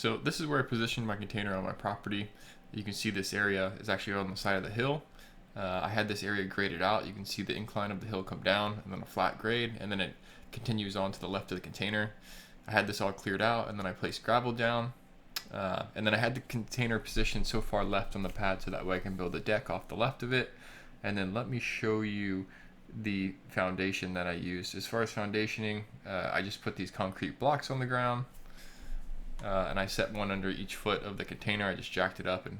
So this is where I positioned my container on my property. You can see this area is actually on the side of the hill. I had this area graded out. You can see the incline of the hill come down and then a flat grade, and then it continues on to the left of the container. I had this all cleared out, and then I placed gravel down. And then I had the container positioned so far left on the pad so that way I can build a deck off the left of it. And then let me show you the foundation that I used. As far as foundationing, I just put these concrete blocks on the ground, and I set one under each foot of the container. I just jacked it up, and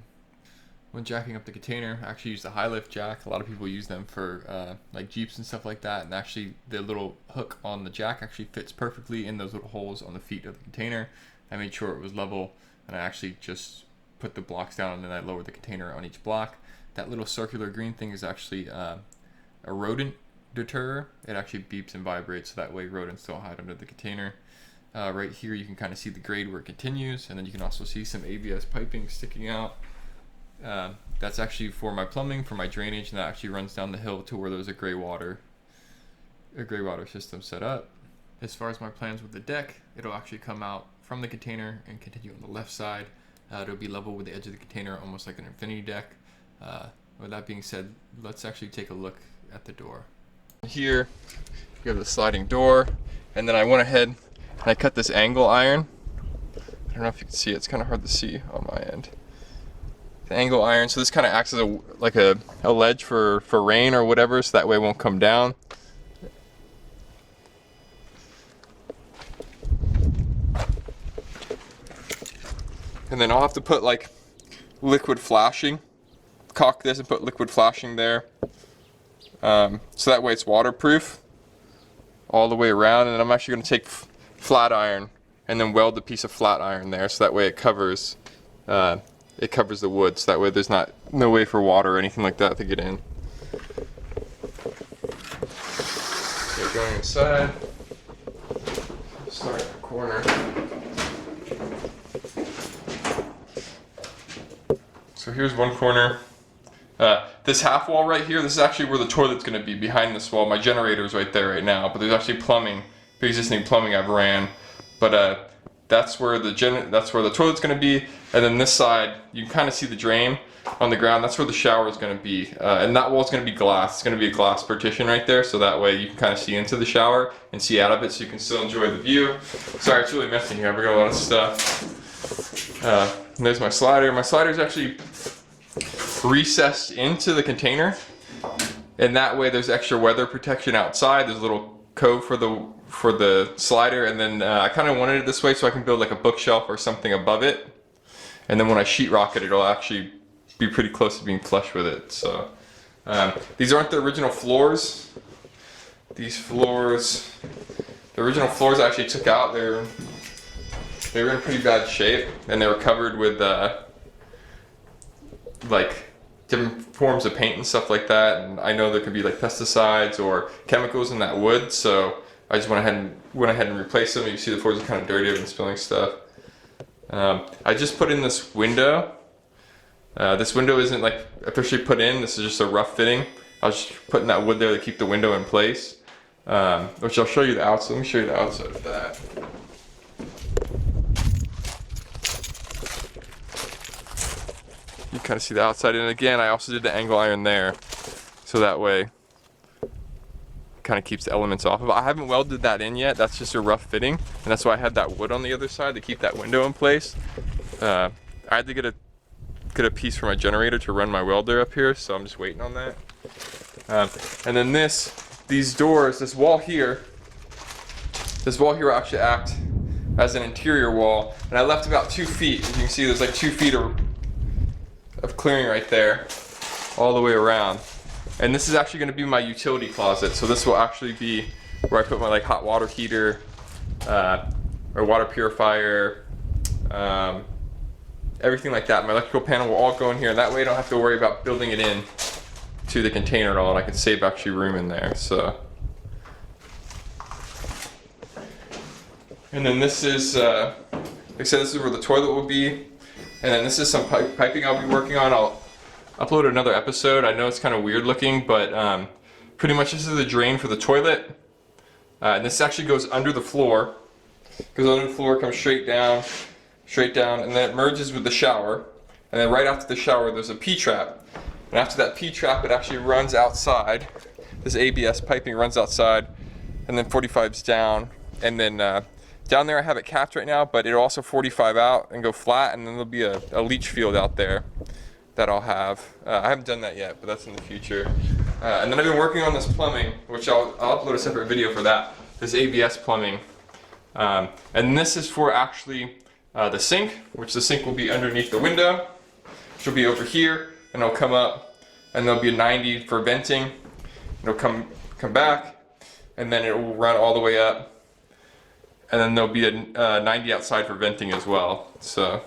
when jacking up the container, I actually used a high lift jack. A lot of people use them for like Jeeps and stuff like that, and actually the little hook on the jack actually fits perfectly in those little holes on the feet of the container. I made sure it was level, and I actually just put the blocks down, and then I lowered the container on each block. That little circular green thing is actually a rodent deterror. It actually beeps and vibrates, so that way rodents don't hide under the container. Right here you can kind of see the grade where it continues, and then you can also see some ABS piping sticking out. That's actually for my plumbing, for my drainage, and that actually runs down the hill to where there's a gray water system set up. As far as my plans with the deck, it'll actually come out from the container and continue on the left side. It'll be level with the edge of the container, almost like an infinity deck. With that being said, let's actually take a look at the door. Here you have the sliding door, and then I went ahead and I cut this angle iron. I don't know if you can see it, it's kind of hard to see on my end. The angle iron, so this kind of acts as a ledge for rain or whatever, so that way it won't come down. And then I'll have to put like liquid flashing, caulk this and put liquid flashing there, so that way it's waterproof all the way around. And then I'm actually going to take flat iron and then weld a piece of flat iron there, so that way it covers the wood, so that way there's no way for water or anything like that to get in. So going inside, start at the corner. So here's one corner. This half wall right here, this is actually where the toilet's going to be, behind this wall. My generator's right there right now, but there's actually pre-existing plumbing I've ran. But that's where the toilet's going to be. And then this side, you can kind of see the drain on the ground. That's where the shower is going to be. And that wall's going to be glass. It's going to be a glass partition right there, so that way you can kind of see into the shower and see out of it, so you can still enjoy the view. Sorry, it's really messy here. I've got a lot of stuff. And there's my slider. My slider's actually recessed into the container, and that way there's extra weather protection outside. There's a little cove for the slider, and then I kind of wanted it this way so I can build like a bookshelf or something above it, and then when I sheetrock it, it'll actually be pretty close to being flush with it. So these aren't the original floors. The original floors I actually took out. They were in pretty bad shape, and they were covered with like different forms of paint and stuff like that. And I know there could be like pesticides or chemicals in that wood, so I just went ahead and replaced them. You see the floors are kind of dirty. I've been spilling stuff. I just put in this window. This window isn't like officially put in. This is just a rough fitting. I was just putting that wood there to keep the window in place. Which I'll show you the outside. Let me show you the outside of that. You kind of see the outside, and again, I also did the angle iron there, so that way kind of keeps the elements off of it. I haven't welded that in yet. That's just a rough fitting, and that's why I had that wood on the other side to keep that window in place. I had to get a piece for my generator to run my welder up here, so I'm just waiting on that. And then these doors, this wall here will actually act as an interior wall, and I left about 2 feet. As you can see, there's like 2 feet of clearing right there all the way around, and this is actually going to be my utility closet. So this will actually be where I put my like hot water heater or water purifier, everything like that. My electrical panel will all go in here, and that way I don't have to worry about building it in to the container at all, and I can save actually room in there. So, and then this is like I said, this is where the toilet will be. And then this is some piping I'll be working on. I'll upload another episode. I know it's kind of weird looking, but pretty much this is the drain for the toilet. And this actually goes under the floor. Goes under the floor, comes straight down. straight down, and then it merges with the shower. And then right after the shower, there's a P-trap. And after that P-trap, it actually runs outside. This ABS piping runs outside, and then 45's down. And then down there I have it capped right now, but it'll also 45 out and go flat, and then there'll be a leach field out there that I'll have. I haven't done that yet, but that's in the future. And then I've been working on this plumbing, which I'll upload a separate video for that. This ABS plumbing. And this is for actually the sink, which the sink will be underneath the window. Which will be over here, and it'll come up, and there'll be a 90 for venting. It'll come back, and then it will run all the way up. And then there'll be a 90 outside for venting as well. So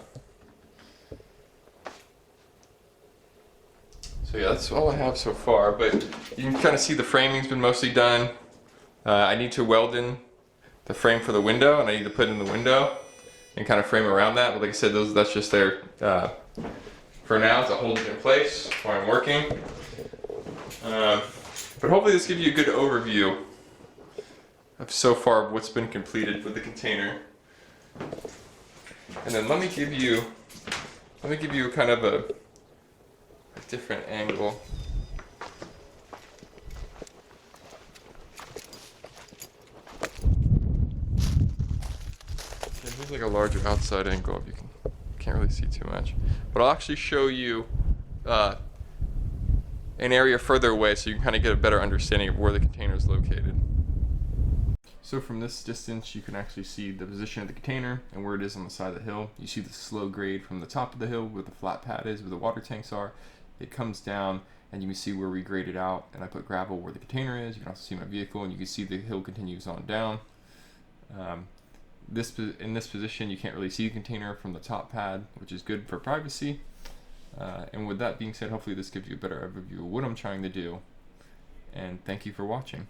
yeah, that's all I have so far, but you can kind of see the framing's been mostly done. I need to weld in the frame for the window, and I need to put in the window and kind of frame around that. But like I said, that's just there for now to hold it in place while I'm working. But hopefully this gives you a good overview of so far of what's been completed with the container. And then let me give you kind of a different angle. Yeah, here's like a larger outside angle if you can't really see too much. But I'll actually show you an area further away so you can kind of get a better understanding of where the container is located. So from this distance you can actually see the position of the container and where it is on the side of the hill. You see the slow grade from the top of the hill where the flat pad is, where the water tanks are. It comes down and you can see where we graded out, and I put gravel where the container is. You can also see my vehicle, and you can see the hill continues on down. In this position you can't really see the container from the top pad, which is good for privacy. And with that being said, hopefully this gives you a better overview of what I'm trying to do, and thank you for watching.